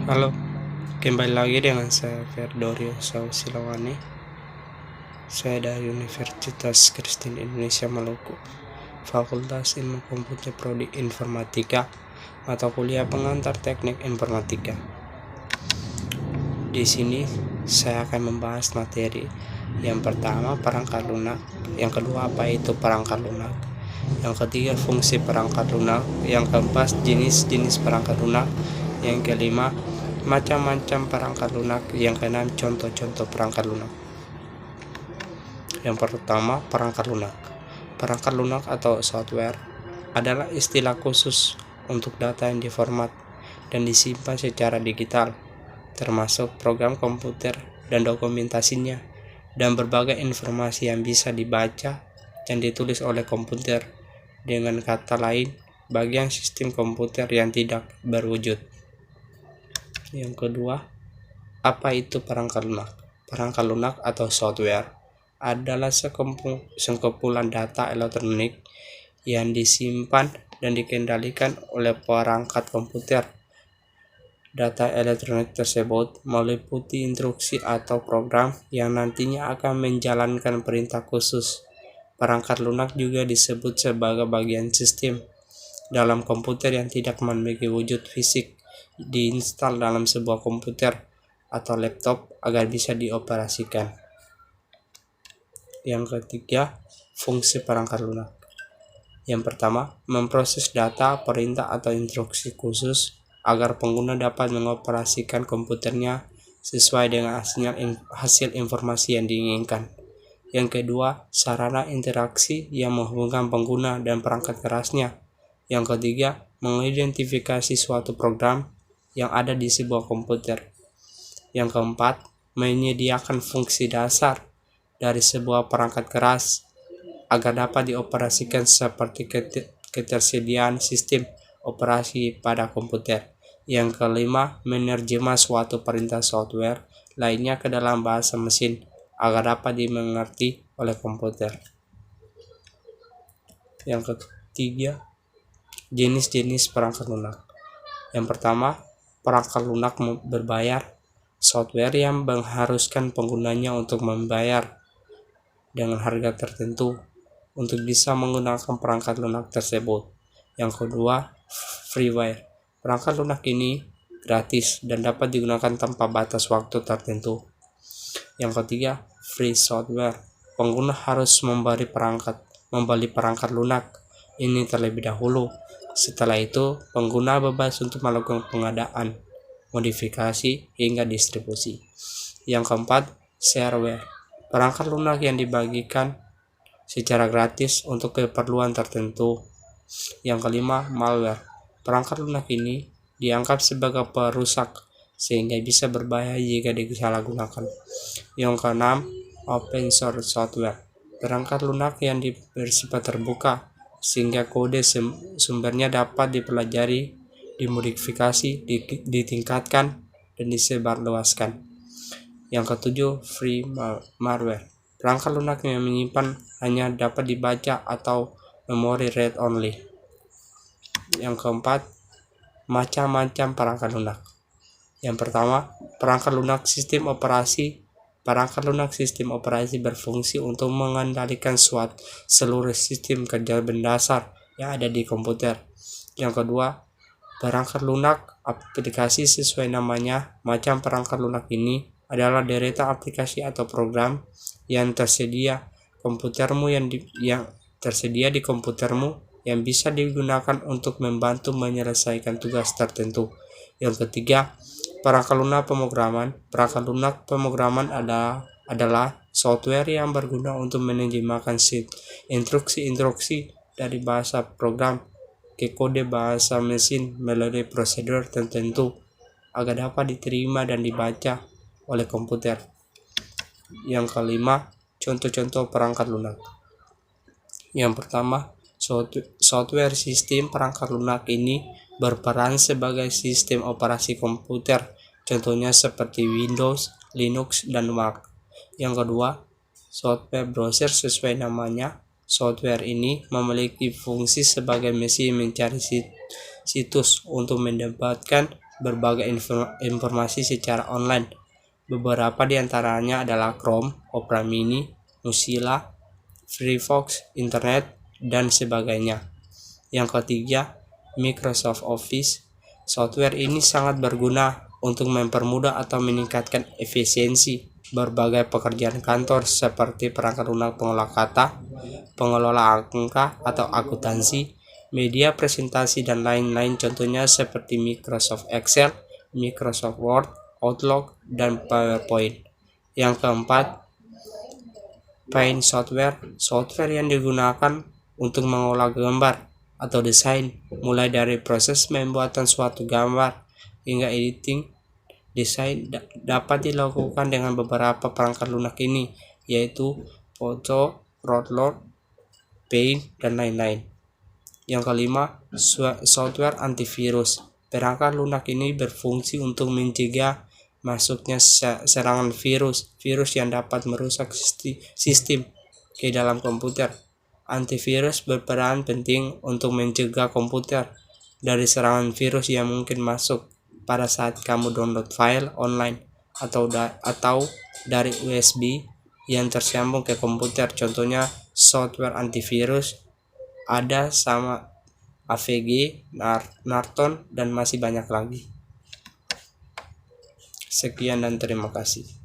Halo, kembali lagi dengan saya Ferdorio Sausilawani. Saya dari Universitas Kristen Indonesia Maluku, Fakultas Ilmu Komputer Prodi Informatika, mata kuliah pengantar Teknik Informatika. Di sini saya akan membahas materi yang pertama perangkat lunak, yang kedua apa itu perangkat lunak, yang ketiga fungsi perangkat lunak, yang keempat jenis-jenis perangkat lunak, yang kelima macam-macam perangkat lunak, yang keenam contoh-contoh perangkat lunak. Yang pertama, perangkat lunak. Perangkat lunak atau software adalah istilah khusus untuk data yang diformat dan disimpan secara digital, termasuk program komputer dan dokumentasinya, dan berbagai informasi yang bisa dibaca dan ditulis oleh komputer. Dengan kata lain, bagian sistem komputer yang tidak berwujud. Yang kedua, apa itu perangkat lunak? Perangkat lunak atau software adalah sekumpulan data elektronik yang disimpan dan dikendalikan oleh perangkat komputer. Data elektronik tersebut meliputi instruksi atau program yang nantinya akan menjalankan perintah khusus. Perangkat lunak juga disebut sebagai bagian sistem dalam komputer yang tidak memiliki wujud fisik, diinstal dalam sebuah komputer atau laptop agar bisa dioperasikan. Yang ketiga, fungsi perangkat lunak. Yang pertama, memproses data, perintah atau instruksi khusus agar pengguna dapat mengoperasikan komputernya sesuai dengan hasil informasi yang diinginkan. Yang kedua, sarana interaksi yang menghubungkan pengguna dan perangkat kerasnya. Yang ketiga, mengidentifikasi suatu program yang ada di sebuah komputer. Yang keempat, menyediakan fungsi dasar dari sebuah perangkat keras agar dapat dioperasikan seperti ketersediaan sistem operasi pada komputer. Yang kelima, menerjemah suatu perintah software lainnya ke dalam bahasa mesin agar dapat dimengerti oleh komputer. Yang ketiga, jenis-jenis perangkat lunak. Yang pertama, perangkat lunak berbayar, software yang mengharuskan penggunanya untuk membayar dengan harga tertentu untuk bisa menggunakan perangkat lunak tersebut. Yang kedua, freeware. Perangkat lunak ini gratis dan dapat digunakan tanpa batas waktu tertentu. Yang ketiga, free software. Pengguna harus membeli perangkat lunak ini terlebih dahulu. Setelah itu, pengguna bebas untuk melakukan pengadaan, modifikasi, hingga distribusi. Yang keempat, shareware. Perangkat lunak yang dibagikan secara gratis untuk keperluan tertentu. Yang kelima, malware. Perangkat lunak ini dianggap sebagai perusak sehingga bisa berbahaya jika disalahgunakan. Yang keenam, open source software. Perangkat lunak yang bersifat terbuka sehingga kode sumbernya dapat dipelajari, dimodifikasi, ditingkatkan, dan disebarluaskan. Yang ketujuh, free malware. Perangkat lunak yang menyimpan hanya dapat dibaca atau memori read only. Yang keempat, macam-macam perangkat lunak. Yang pertama, perangkat lunak sistem operasi. Perangkat lunak sistem operasi berfungsi untuk mengendalikan seluruh sistem kerja mendasar yang ada di komputer. Yang kedua, perangkat lunak aplikasi sesuai namanya. Macam perangkat lunak ini adalah deretan aplikasi atau program yang tersedia tersedia di komputermu yang bisa digunakan untuk membantu menyelesaikan tugas tertentu. Yang ketiga, perangkat lunak pemrograman. Perangkat lunak pemrograman adalah software yang berguna untuk menerjemahkan instruksi-instruksi dari bahasa program ke kode bahasa mesin melalui prosedur tertentu agar dapat diterima dan dibaca oleh komputer. Yang kelima, contoh-contoh perangkat lunak. Yang pertama, software sistem perangkat lunak ini berperan sebagai sistem operasi komputer, contohnya seperti Windows, Linux, dan Mac. Yang kedua, software browser sesuai namanya. Software ini memiliki fungsi sebagai mesin mencari situs untuk mendapatkan berbagai informasi secara online. Beberapa di antaranya adalah Chrome, Opera Mini, Mozilla, Firefox, Internet, dan sebagainya. Yang ketiga, Microsoft Office. Software ini sangat berguna untuk mempermudah atau meningkatkan efisiensi berbagai pekerjaan kantor seperti perangkat lunak pengolah kata, pengelola angka atau akuntansi, media presentasi dan lain-lain, contohnya seperti Microsoft Excel, Microsoft Word, Outlook, dan PowerPoint. Yang keempat, Paint software. Software yang digunakan untuk mengolah gambar atau desain, mulai dari proses pembuatan suatu gambar hingga editing desain dapat dilakukan dengan beberapa perangkat lunak ini, yaitu Photo, Roadlord, Paint, dan lain-lain. Yang kelima, software antivirus. Perangkat lunak ini berfungsi untuk mencegah masuknya serangan virus yang dapat merusak sistem ke dalam komputer. Antivirus berperan penting untuk mencegah komputer dari serangan virus yang mungkin masuk pada saat kamu download file online atau dari USB yang tersambung ke komputer. Contohnya software antivirus ada sama AVG, Norton, dan masih banyak lagi. Sekian dan terima kasih.